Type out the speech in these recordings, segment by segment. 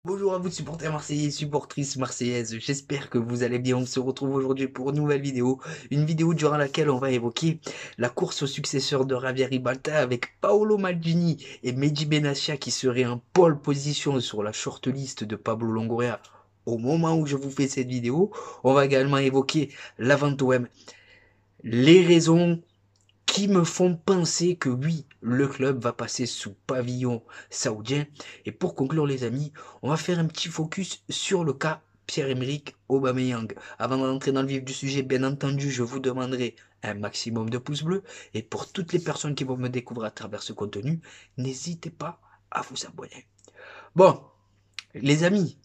Bonjour à vous supporters marseillais, supportrices marseillaises, j'espère que vous allez bien. On se retrouve aujourd'hui pour une nouvelle vidéo, une vidéo durant laquelle on va évoquer la course au successeur de Javier Ribalta avec Paolo Maldini et Mehdi Benassia qui seraient en pole position sur la shortlist de Pablo Longoria au moment où je vous fais cette vidéo. On va également évoquer l'avant OM, les raisons qui me font penser que oui, le club va passer sous pavillon saoudien. Et pour conclure les amis, on va faire un petit focus sur le cas Pierre-Emerick Aubameyang. Avant d'entrer dans le vif du sujet, bien entendu, je vous demanderai un maximum de pouces bleus. Et pour toutes les personnes qui vont me découvrir à travers ce contenu, n'hésitez pas à vous abonner. Bon, les amis,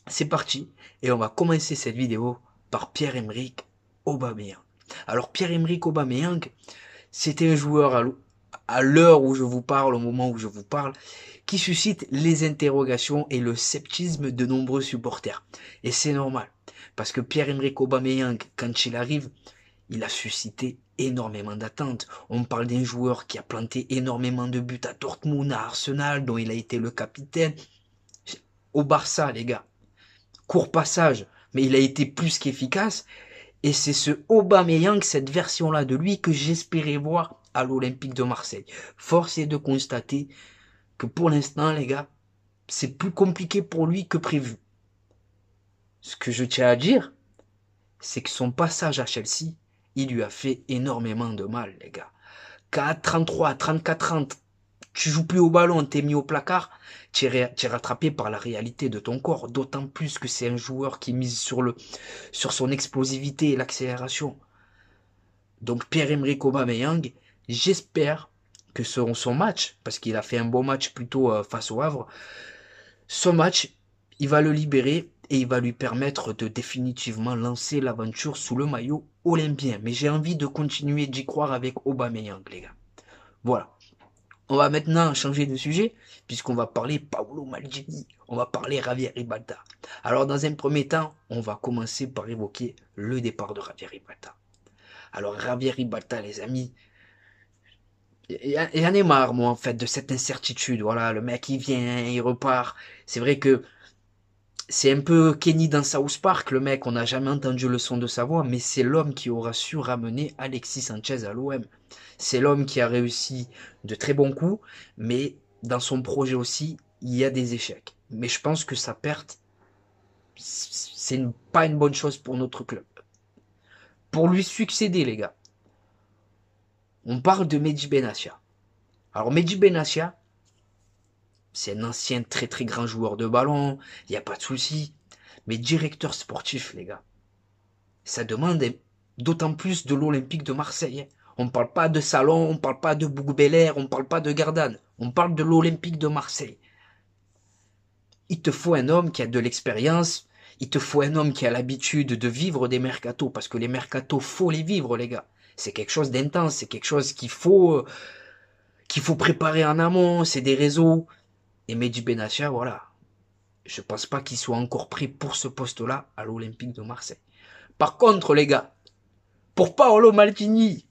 c'est parti. Et on va commencer cette vidéo par Pierre-Emerick Aubameyang. Alors Pierre-Emerick Aubameyang, c'était un joueur à l'heure où je vous parle, au moment où je vous parle, qui suscite les interrogations et le sceptisme de nombreux supporters. Et c'est normal, parce que Pierre-Emerick Aubameyang, quand il arrive, il a suscité énormément d'attentes. On parle d'un joueur qui a planté énormément de buts à Dortmund, à Arsenal, dont il a été le capitaine. Au Barça, les gars, court passage, mais il a été plus qu'efficace. Et c'est ce Aubameyang, cette version-là de lui que j'espérais voir à l'Olympique de Marseille. Force est de constater que pour l'instant, les gars, c'est plus compliqué pour lui que prévu. Ce que je tiens à dire, c'est que son passage à Chelsea, il lui a fait énormément de mal, les gars. Qu'à 33, 34 ans, tu joues plus au ballon, t'es mis au placard, tu es rattrapé par la réalité de ton corps. D'autant plus que c'est un joueur qui mise sur son explosivité et l'accélération. Donc Pierre-Emerick Aubameyang, j'espère que son match, parce qu'il a fait un bon match plutôt face au Havre, ce match, il va le libérer et il va lui permettre de définitivement lancer l'aventure sous le maillot olympien. Mais j'ai envie de continuer d'y croire avec Aubameyang, les gars. Voilà. On va maintenant changer de sujet, puisqu'on va parler Paolo Maldini, on va parler Javier Ribalta. Alors dans un premier temps, on va commencer par évoquer le départ de Javier Ribalta. Alors Javier Ribalta, les amis, j'en ai marre, moi, en fait, de cette incertitude. Voilà, le mec, il vient, il repart. C'est vrai que c'est un peu Kenny dans South Park, le mec, on n'a jamais entendu le son de sa voix, mais c'est l'homme qui aura su ramener Alexis Sanchez à l'OM. C'est l'homme qui a réussi de très bons coups, mais dans son projet aussi, il y a des échecs. Mais je pense que sa perte, c'est pas une bonne chose pour notre club. Pour lui succéder, les gars, on parle de Mehdi Benassia. Alors Mehdi Benassia, c'est un ancien très très grand joueur de ballon, il n'y a pas de souci. Mais directeur sportif, les gars, ça demande d'autant plus de l'Olympique de Marseille. On ne parle pas de Salon, on ne parle pas de Bougou-Belair, on ne parle pas de Gardanne. On parle de l'Olympique de Marseille. Il te faut un homme qui a de l'expérience, il te faut un homme qui a l'habitude de vivre des mercatos, parce que les mercatos, faut les vivre, les gars. C'est quelque chose d'intense, c'est quelque chose qu'il faut préparer en amont, c'est des réseaux. Et Mehdi Benassia, voilà, je pense pas qu'il soit encore pris pour ce poste-là à l'Olympique de Marseille. Par contre, les gars, pour Paolo Maldini,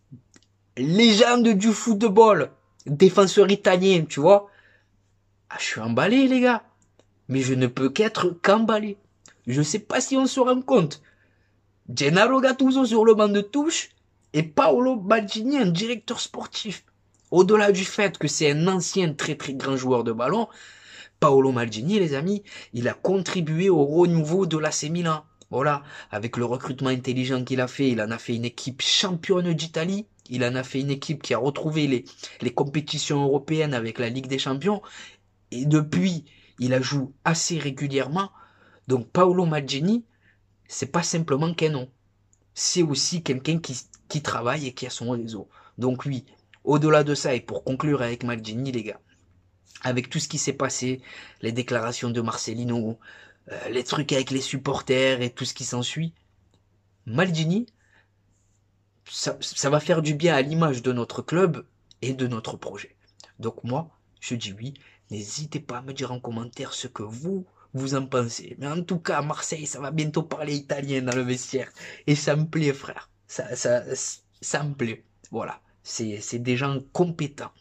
légende du football, défenseur italien, tu vois, ah, je suis emballé, les gars. Mais je ne peux qu'être qu'emballé. Je sais pas si on se rend compte. Gennaro Gattuso sur le banc de touche et Paolo Maldini, un directeur sportif. Au-delà du fait que c'est un ancien très très grand joueur de ballon, Paolo Maldini, les amis, il a contribué au renouveau de l'AC Milan. Voilà, avec le recrutement intelligent qu'il a fait, il en a fait une équipe championne d'Italie. Il en a fait une équipe qui a retrouvé les compétitions européennes avec la Ligue des Champions. Et depuis, il la joue assez régulièrement. Donc Paolo Maldini, c'est pas simplement qu'un nom. C'est aussi quelqu'un qui travaille et qui a son réseau. Donc oui, au-delà de ça, et pour conclure avec Maldini, les gars, avec tout ce qui s'est passé, les déclarations de Marcelino, les trucs avec les supporters et tout ce qui s'ensuit, Maldini, ça va faire du bien à l'image de notre club et de notre projet. Donc moi, je dis oui, n'hésitez pas à me dire en commentaire ce que vous en pensez. Mais en tout cas, à Marseille, ça va bientôt parler italien dans le vestiaire. Et ça me plaît, frère. Ça me plaît. Voilà. C'est des gens compétents.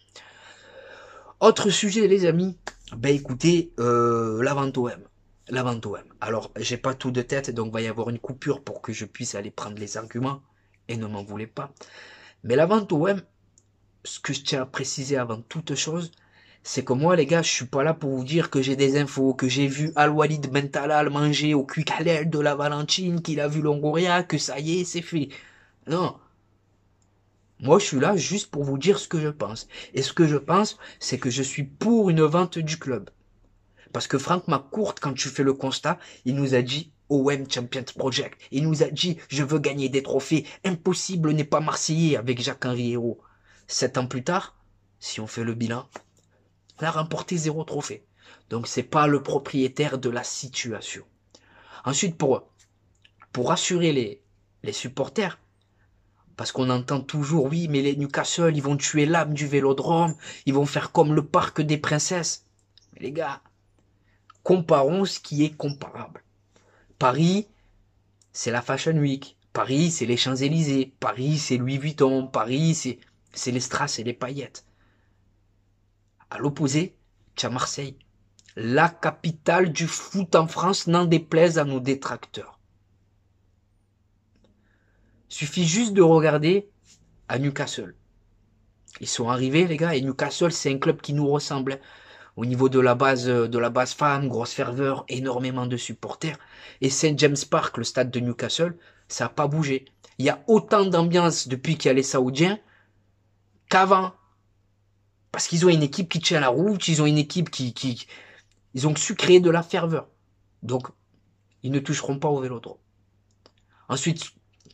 Autre sujet, les amis. Ben écoutez, l'avant OM. la vente OM. Alors, j'ai pas tout de tête, donc va y avoir une coupure pour que je puisse aller prendre les arguments, et ne m'en voulez pas. Mais la vente OM, ce que je tiens à préciser avant toute chose, c'est que moi, les gars, je suis pas là pour vous dire que j'ai des infos, que j'ai vu Al-Walid Ben Talal manger au Quick Halal de la Valentine, qu'il a vu Longoria, que ça y est, c'est fait. Non. Moi, je suis là juste pour vous dire ce que je pense. Et ce que je pense, c'est que je suis pour une vente du club. Parce que Franck McCourt, quand tu fais le constat, il nous a dit OM Champions Project. Il nous a dit je veux gagner des trophées. Impossible n'est pas marseillais avec Jacques-Henri Hérault. 7 ans plus tard, si on fait le bilan, on a remporté 0 trophée. Donc c'est pas le propriétaire de la situation. Ensuite, pour rassurer les supporters, parce qu'on entend toujours, oui, mais les Newcastle, ils vont tuer l'âme du Vélodrome, ils vont faire comme le Parc des Princesses. Mais les gars, comparons ce qui est comparable. Paris, c'est la Fashion Week. Paris, c'est les Champs-Élysées. Paris, c'est Louis Vuitton. Paris, c'est les strass et les paillettes. À l'opposé, tu as Marseille, la capitale du foot en France, n'en déplaise à nos détracteurs. Suffit juste de regarder à Newcastle. Ils sont arrivés, les gars, et Newcastle, c'est un club qui nous ressemble. Au niveau de la base fan, grosse ferveur, énormément de supporters. Et Saint James Park, le stade de Newcastle, ça n'a pas bougé. Il y a autant d'ambiance depuis qu'il y a les Saoudiens qu'avant. Parce qu'ils ont une équipe qui tient la route, ils ont une équipe ils ont su créer de la ferveur. Donc, ils ne toucheront pas au Vélodrome. Ensuite,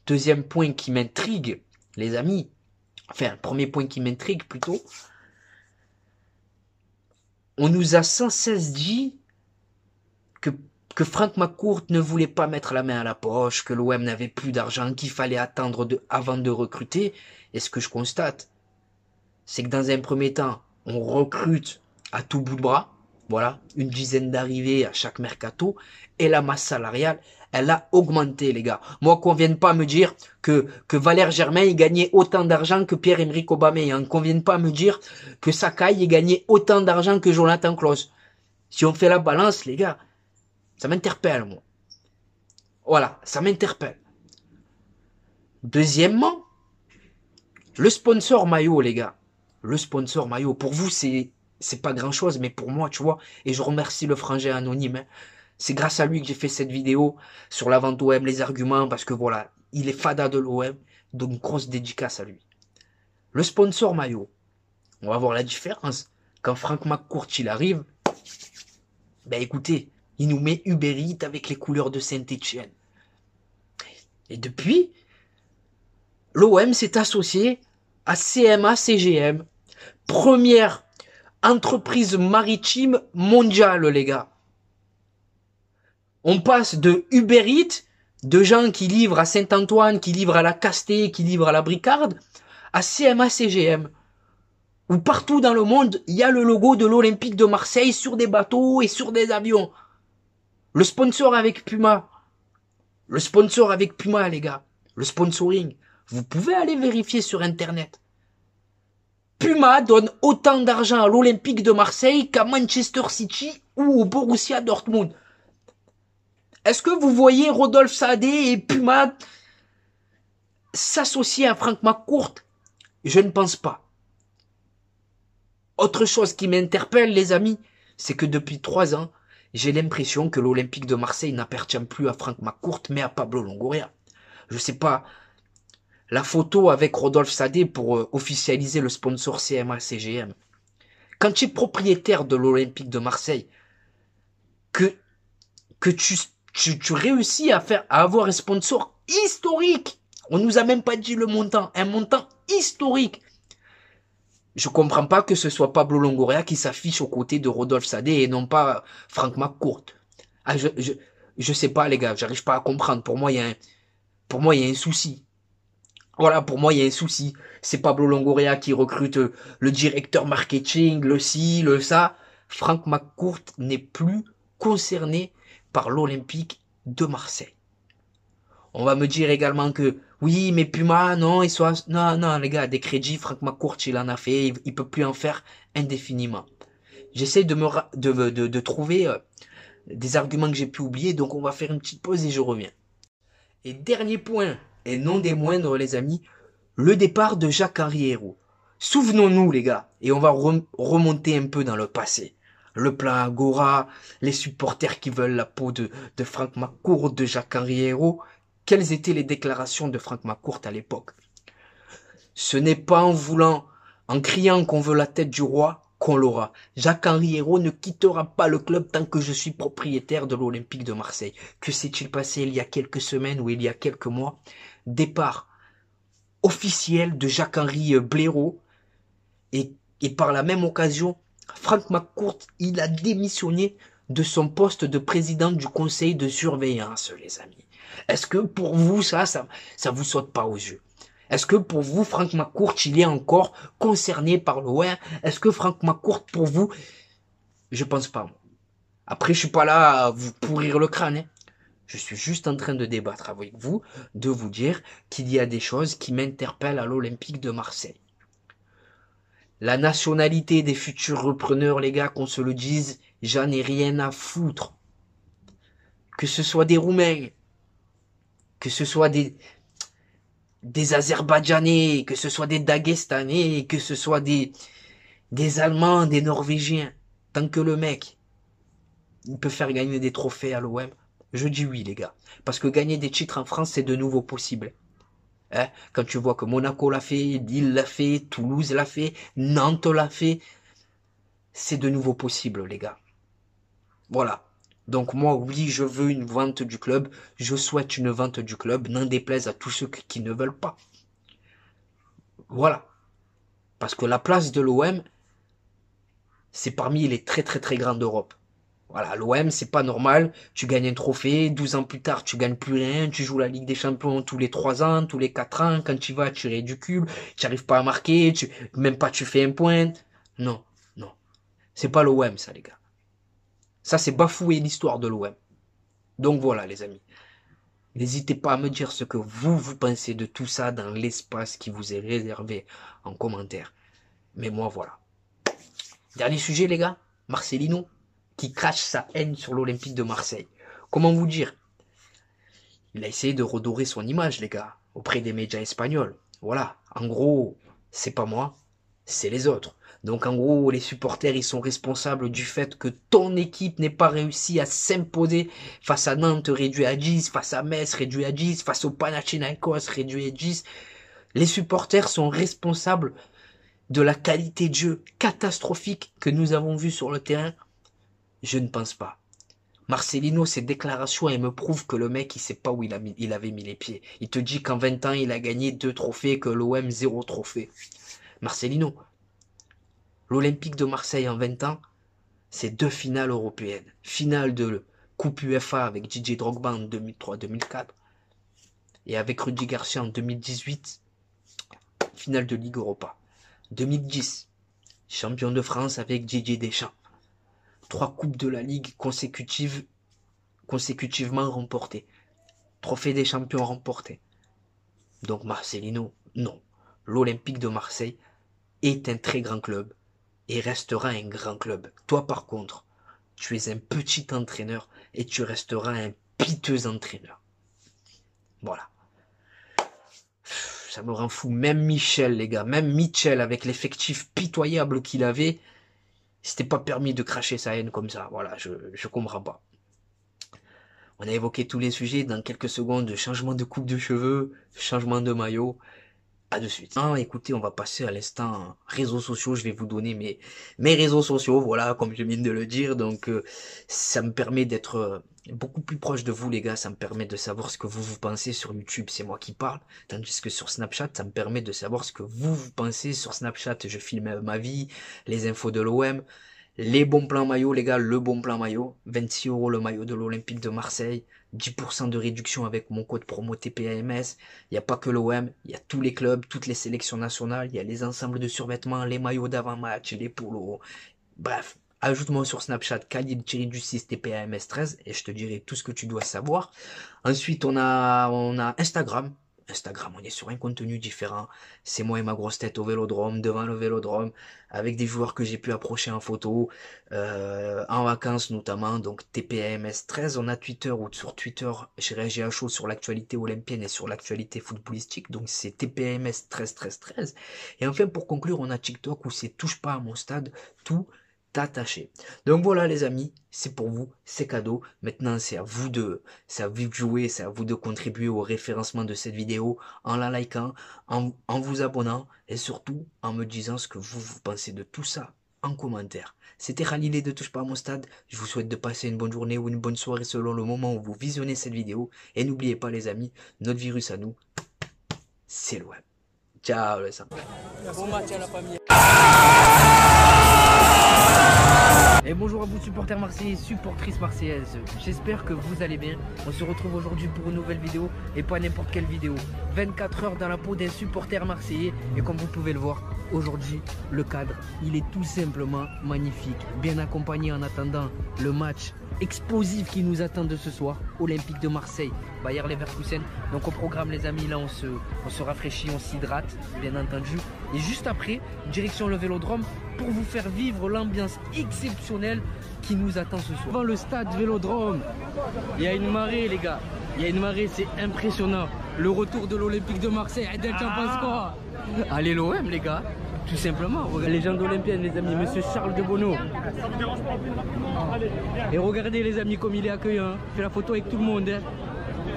deuxième point qui m'intrigue, les amis, enfin, premier point qui m'intrigue plutôt, on nous a sans cesse dit que Franck McCourt ne voulait pas mettre la main à la poche, que l'OM n'avait plus d'argent, qu'il fallait attendre avant de recruter. Et ce que je constate, c'est que dans un premier temps, on recrute à tout bout de bras, voilà, une dizaine d'arrivées à chaque mercato, et la masse salariale, elle a augmenté, les gars. Moi, qu'on vienne pas me dire que Valère Germain, il gagnait autant d'argent que Pierre-Emerick Aubameyang, qu'on vienne pas me dire que Sakai, il gagnait autant d'argent que Jonathan Klaus. Si on fait la balance, les gars, ça m'interpelle, moi. Voilà, ça m'interpelle. Deuxièmement, le sponsor maillot, les gars. Le sponsor maillot, pour vous, c'est pas grand chose, mais pour moi, tu vois, et je remercie le frangin anonyme, hein, c'est grâce à lui que j'ai fait cette vidéo sur la vente OM, les arguments, parce que voilà, il est fada de l'OM, donc grosse dédicace à lui. Le sponsor maillot, on va voir la différence. Quand Franck McCourt, il arrive, ben écoutez, il nous met Uber Eats avec les couleurs de Saint-Etienne. Et depuis, l'OM s'est associé à CMA CGM, première entreprise maritime mondiale, les gars. On passe de Uber Eats, de gens qui livrent à Saint-Antoine, qui livrent à la Castée, qui livrent à la Bricarde, à CMA CGM, où partout dans le monde, il y a le logo de l'Olympique de Marseille sur des bateaux et sur des avions. Le sponsor avec Puma. Le sponsor avec Puma, les gars. Le sponsoring. Vous pouvez aller vérifier sur Internet. Puma donne autant d'argent à l'Olympique de Marseille qu'à Manchester City ou au Borussia Dortmund. Est-ce que vous voyez Rodolphe Saadé et Puma s'associer à Franck McCourt? Je ne pense pas. Autre chose qui m'interpelle, les amis, c'est que depuis 3 ans, j'ai l'impression que l'Olympique de Marseille n'appartient plus à Franck McCourt, mais à Pablo Longoria. Je sais pas, la photo avec Rodolphe Saadé pour officialiser le sponsor CMA-CGM. Quand tu es propriétaire de l'Olympique de Marseille, que tu réussis à avoir un sponsor historique, on nous a même pas dit le montant, un montant historique. Je comprends pas que ce soit Pablo Longoria qui s'affiche aux côtés de Rodolphe Saadé et non pas Franck McCourt. Ah, je sais pas, les gars, j'arrive pas à comprendre. Pour moi, il y a un souci. Voilà, pour moi, il y a un souci. C'est Pablo Longoria qui recrute le directeur marketing, le ci, le ça. Franck McCourt n'est plus concerné par l'Olympique de Marseille. On va me dire également que oui, mais Puma, non, non, les gars, des crédits, Franck McCourt, il en a fait, il peut plus en faire indéfiniment. J'essaie de trouver des arguments que j'ai pu oublier. Donc on va faire une petite pause et je reviens. Et dernier point, et non des moindres les amis, le départ de Jacques-Henri Hérault. Souvenons-nous les gars, et on va remonter un peu dans le passé. Le plan Agora, les supporters qui veulent la peau de Franck McCourt, de Jacques-Henri Hérault. Quelles étaient les déclarations de Franck McCourt à l'époque? Ce n'est pas en voulant, en criant qu'on veut la tête du roi, qu'on l'aura. Jacques-Henri Hérault ne quittera pas le club tant que je suis propriétaire de l'Olympique de Marseille. Que s'est-il passé il y a quelques semaines ou il y a quelques mois? Départ officiel de Jacques-Henri Blaireau et par la même occasion, Franck McCourt, il a démissionné de son poste de président du conseil de surveillance, les amis. Est-ce que pour vous, ça vous saute pas aux yeux? Est-ce que pour vous, Franck McCourt, il est encore concerné par l'OM? Est-ce que Franck McCourt, pour vous, je pense pas. Après, je suis pas là à vous pourrir le crâne. Hein. Je suis juste en train de débattre avec vous, de vous dire qu'il y a des choses qui m'interpellent à l'Olympique de Marseille. La nationalité des futurs repreneurs, les gars, qu'on se le dise, j'en ai rien à foutre. Que ce soit des Roumains, que ce soit des Azerbaïdjanais, que ce soit des Daguestanais, que ce soit des Allemands, des Norvégiens. Tant que le mec, il peut faire gagner des trophées à l'OM, je dis oui, les gars. Parce que gagner des titres en France, c'est de nouveau possible. Hein? Quand tu vois que Monaco l'a fait, Lille l'a fait, Toulouse l'a fait, Nantes l'a fait, c'est de nouveau possible, les gars. Voilà. Donc moi, oui, je veux une vente du club. Je souhaite une vente du club. N'en déplaise à tous ceux qui ne veulent pas. Voilà. Parce que la place de l'OM, c'est parmi les très très très grandes d'Europe. Voilà, l'OM, c'est pas normal. Tu gagnes un trophée, 12 ans plus tard, tu gagnes plus rien. Tu joues la Ligue des Champions tous les 3 ans, tous les 4 ans. Quand tu vas, tu ridicules. Tu n'arrives pas à marquer. Même pas tu fais un point. Non, non. C'est pas l'OM, ça, les gars. Ça, c'est bafouer l'histoire de l'OM. Donc voilà, les amis. N'hésitez pas à me dire ce que vous pensez de tout ça dans l'espace qui vous est réservé en commentaire. Mais moi, voilà. Dernier sujet, les gars. Marcelino, qui crache sa haine sur l'Olympique de Marseille. Comment vous dire? Il a essayé de redorer son image, les gars, auprès des médias espagnols. Voilà. En gros, c'est pas moi, c'est les autres. Donc en gros, les supporters, ils sont responsables du fait que ton équipe n'ait pas réussi à s'imposer face à Nantes réduit à 10, face à Metz réduit à 10, face au Panathinaikos réduit à 10. Les supporters sont responsables de la qualité de jeu catastrophique que nous avons vue sur le terrain. Je ne pense pas. Marcelino, ses déclarations, elles me prouvent que le mec, il sait pas où il avait mis les pieds. Il te dit qu'en 20 ans, il a gagné 2 trophées, que l'OM 0 trophée. Marcelino, l'Olympique de Marseille en 20 ans, c'est 2 finales européennes. Finale de Coupe UEFA avec Didier Drogba en 2003-2004 et avec Rudy Garcia en 2018, finale de Ligue Europa. 2010, champion de France avec Didier Deschamps. 3 coupes de la Ligue consécutivement remportées. Trophée des champions remporté. Donc Marcelino, non. L'Olympique de Marseille est un très grand club et restera un grand club. Toi par contre, tu es un petit entraîneur et tu resteras un piteux entraîneur. Voilà. Ça me rend fou. Même Michel, les gars, même Michel, avec l'effectif pitoyable qu'il avait, c'était pas permis de cracher sa haine comme ça. Voilà, je comprends pas. On a évoqué tous les sujets dans quelques secondes. Changement de coupe de cheveux, changement de maillot. À de suite. Ah, écoutez, on va passer à l'instant réseaux sociaux. Je vais vous donner mes réseaux sociaux, voilà, comme je viens de le dire. Donc, ça me permet d'être beaucoup plus proche de vous, les gars. Ça me permet de savoir ce que vous pensez sur YouTube. C'est moi qui parle. Tandis que sur Snapchat, ça me permet de savoir ce que vous pensez. Sur Snapchat, je filme ma vie, les infos de l'OM. Les bons plans maillot, les gars, le bon plan maillot. 26 € le maillot de l'Olympique de Marseille. 10% de réduction avec mon code promo TPAMS. Il n'y a pas que l'OM, il y a tous les clubs, toutes les sélections nationales. Il y a les ensembles de survêtements, les maillots d'avant-match, les polos. Bref, ajoute-moi sur Snapchat Khalil-6 TPAMS 13 et je te dirai tout ce que tu dois savoir. Ensuite, on a Instagram. Instagram, on est sur un contenu différent. C'est moi et ma grosse tête au vélodrome, devant le vélodrome, avec des joueurs que j'ai pu approcher en photo, en vacances notamment. Donc TPMS 13, on a Twitter, ou sur Twitter, j'ai réagi à chaud sur l'actualité olympienne et sur l'actualité footballistique. Donc c'est TPMS 13 13 13. Et enfin, pour conclure, on a TikTok où c'est touche pas à mon stade, tout attaché. Donc voilà les amis, c'est pour vous, c'est cadeau. Maintenant c'est à vous de jouer, c'est à vous de contribuer au référencement de cette vidéo en la likant, en vous abonnant et surtout en me disant ce que vous pensez de tout ça en commentaire. C'était Khalilé de Touche pas à mon stade. Je vous souhaite de passer une bonne journée ou une bonne soirée selon le moment où vous visionnez cette vidéo. Et n'oubliez pas les amis, notre virus à nous, c'est le web. Ciao les amis. Bon match à la famille. Et bonjour à vous supporters marseillais, supportrices marseillaises, j'espère que vous allez bien. On se retrouve aujourd'hui pour une nouvelle vidéo et pas n'importe quelle vidéo. 24 heures dans la peau d'un supporter marseillais et comme vous pouvez le voir, aujourd'hui le cadre il est tout simplement magnifique. Bien accompagné en attendant le match explosif qui nous attend de ce soir, Olympique de Marseille, Bayer Leverkusen. Donc au programme les amis, là on se rafraîchit, on s'hydrate bien entendu. Et juste après, direction le Vélodrome pour vous faire vivre l'ambiance exceptionnelle qui nous attend ce soir. Devant le stade Vélodrome, il y a une marée les gars, il y a une marée, c'est impressionnant. Le retour de l'Olympique de Marseille, Adel, t'en penses quoi? Allez l'OM les gars, tout simplement. Légende olympienne les amis, monsieur Charles de Bonneau. Et regardez les amis comme il est accueillant, fait la photo avec tout le monde. Hein.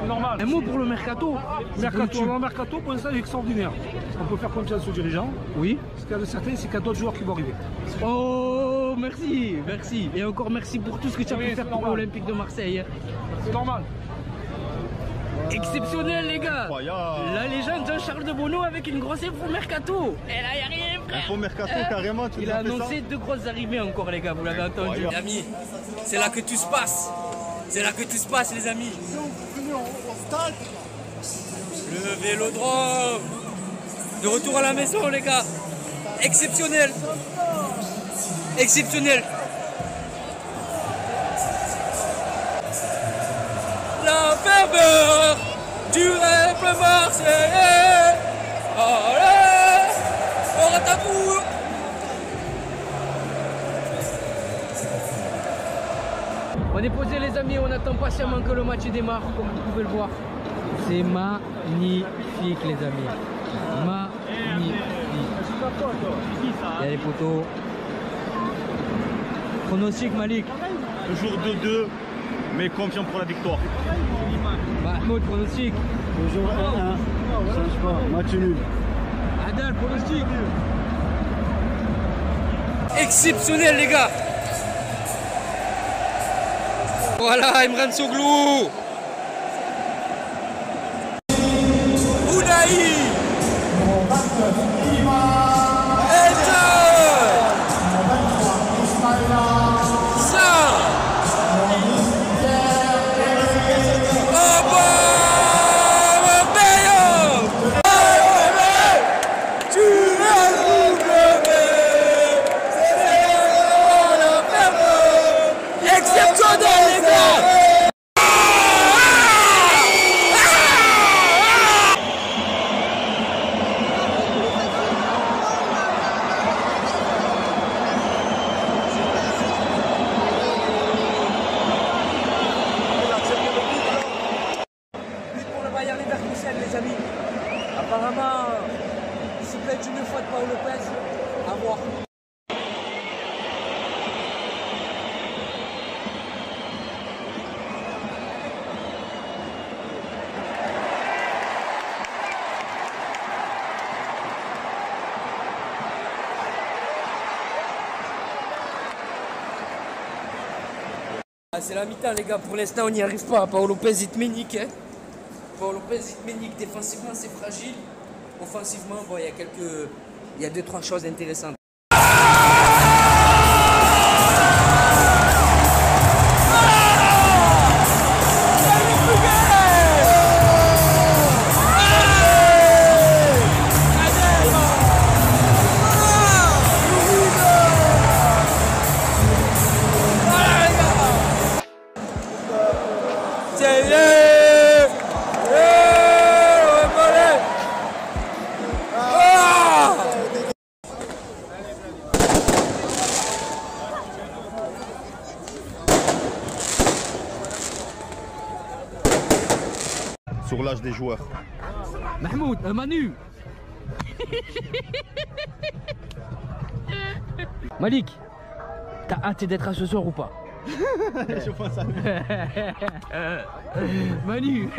Normal. Un mot pour le mercato. Le mercato, pour l'instant, est extraordinaire. On peut faire confiance aux dirigeants. Oui. Ce qu'il y a de certain, c'est qu'il y a d'autres joueurs qui vont arriver. Oh, merci, merci. Et encore merci pour tout ce que tu as pu faire pour l'Olympique de Marseille. C'est normal. Exceptionnel les gars. La légende Jean-Charles de Bonneau avec une grosse info mercato. Et là, il n'y a rien frère. Info mercato carrément, tu Il a annoncé deux grosses arrivées encore les gars, vous l'avez entendu. Les amis, c'est là que tout se passe. C'est là que tout se passe les amis. Le Vélodrome. De retour à la maison les gars. Exceptionnel. Exceptionnel. La ferveur du rêve marseillais. Allez, on retaboue. On est posé les amis, on attend patiemment que le match démarre, comme vous pouvez le voir. C'est magnifique les amis. Magnifique. Il y a les poteaux. Pronostic Malik. Toujours 2-2, mais confiant pour la victoire. Mahmoud, pronostic. Toujours 1-1. Change pas, match nul. Adel, pronostic. Exceptionnel les gars. Voilà, Imran Soglou. Ounaï. Apparemment, discipline une fois de Paul Lopez, à voir. C'est la mi-temps les gars, pour l'instant on n'y arrive pas. Paul Lopez il te met nique, hein. Paul Lopez il te met nique. Défensivement c'est fragile. Offensivement bon il y a 2-3 choses intéressantes. sur l'âge des joueurs. Mahmoud, Manu. Malik, t'as hâte d'être à ce soir ou pas? Je pense à lui. Manu.